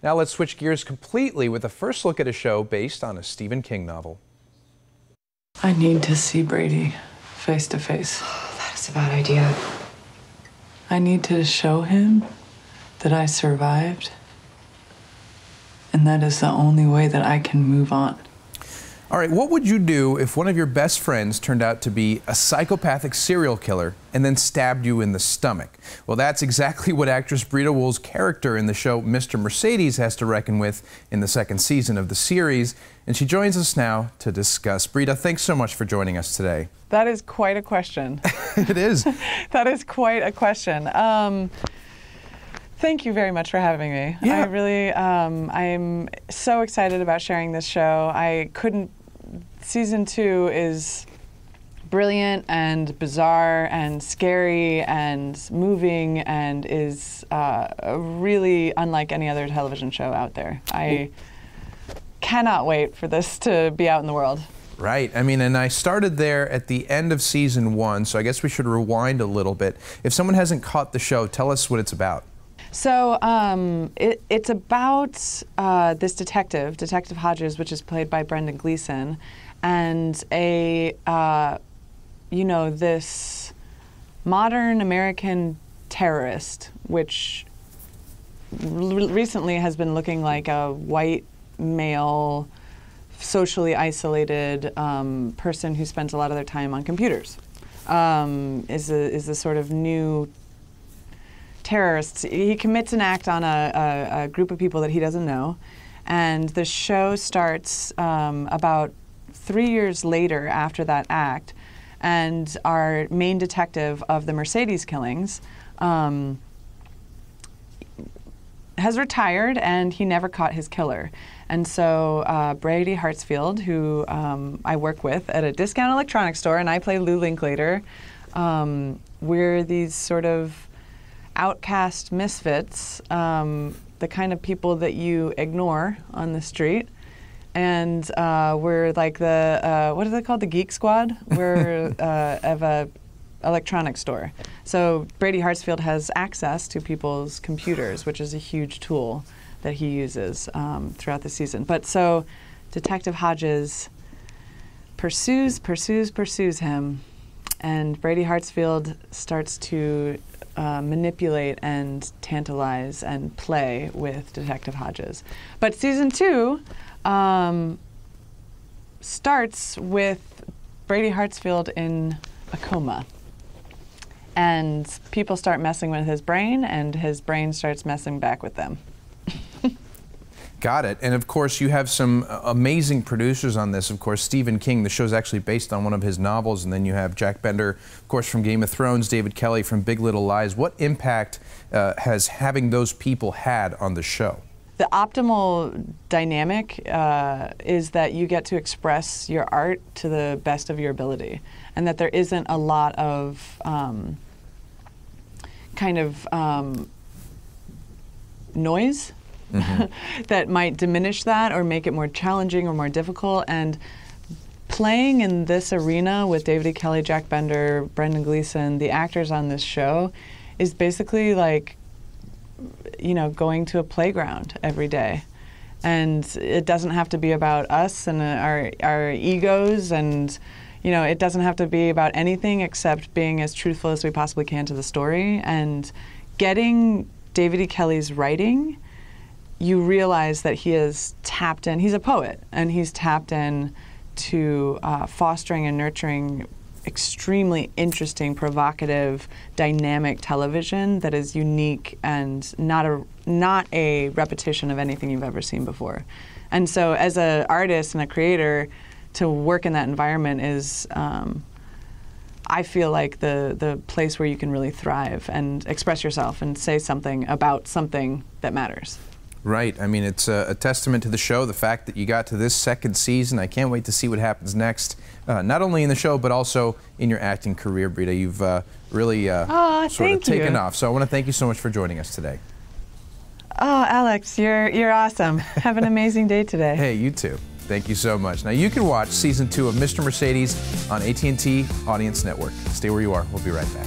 Now let's switch gears completely with a first look at a show based on a Stephen King novel. I need to see Brady face to face. That is a bad idea. I need to show him that I survived, and that is the only way that I can move on. All right, what would you do if one of your best friends turned out to be a psychopathic serial killer and then stabbed you in the stomach? Well, that's exactly what actress Breeda Wool's character in the show Mr. Mercedes has to reckon with in the second season of the series, and she joins us now to discuss. Breeda, thanks so much for joining us today. That is quite a question. It is. That is quite a question. Thank you very much for having me. Yeah. I really, I'm so excited about sharing this show. Season 2 is brilliant and bizarre and scary and moving and is really unlike any other television show out there. I cannot wait for this to be out in the world. Right. I mean, and I started there at the end of season 1, so I guess we should rewind a little bit. If someone hasn't caught the show, tell us what it's about. So it's about this Detective Hodges, which is played by Brendan Gleeson, and this modern American terrorist, which recently has been looking like a white male, socially isolated person who spends a lot of their time on computers, is a sort of new terrorist. He commits an act on a group of people that he doesn't know, and the show starts about 3 years later after that act, and our main detective of the Mercedes killings has retired, and he never caught his killer. And so Brady Hartsfield, who I work with at a discount electronics store, and I play Lou Linklater, we're these sort of outcast misfits, the kind of people that you ignore on the street. And we're like the, what is it called, the Geek Squad? We're of a electronics store. So Brady Hartsfield has access to people's computers, which is a huge tool that he uses throughout the season. But so Detective Hodges pursues him, and Brady Hartsfield starts to manipulate and tantalize and play with Detective Hodges. But season 2 starts with Brady Hartsfield in a coma. And people start messing with his brain, and his brain starts messing back with them. Got it. And of course, you have some amazing producers on this. Of course, Stephen King, the show's actually based on one of his novels. And then you have Jack Bender, of course, from Game of Thrones, David Kelly from Big Little Lies. What impact has having those people had on the show? The optimal dynamic is that you get to express your art to the best of your ability, and that there isn't a lot of noise that might diminish that or make it more challenging or more difficult. And playing in this arena with David E. Kelly, Jack Bender, Brendan Gleeson, the actors on this show, is basically like, you know, going to a playground every day. And it doesn't have to be about us and our egos, and you know, it doesn't have to be about anything except being as truthful as we possibly can to the story. And getting David E. Kelly's writing, you realize that he is tapped in. He's a poet, and he's tapped in to fostering and nurturing extremely interesting, provocative, dynamic television that is unique and not a repetition of anything you've ever seen before. And so as an artist and a creator, to work in that environment is, I feel like the place where you can really thrive and express yourself and say something about something that matters. Right. I mean, it's a testament to the show, the fact that you got to this second season. I can't wait to see what happens next, not only in the show, but also in your acting career, Breeda. You've really sort of taken off. So I want to thank you so much for joining us today. Oh, Alex, you're awesome. Have an amazing day today. Hey, you too. Thank you so much. Now, you can watch Season 2 of Mr. Mercedes on AT&T Audience Network. Stay where you are. We'll be right back.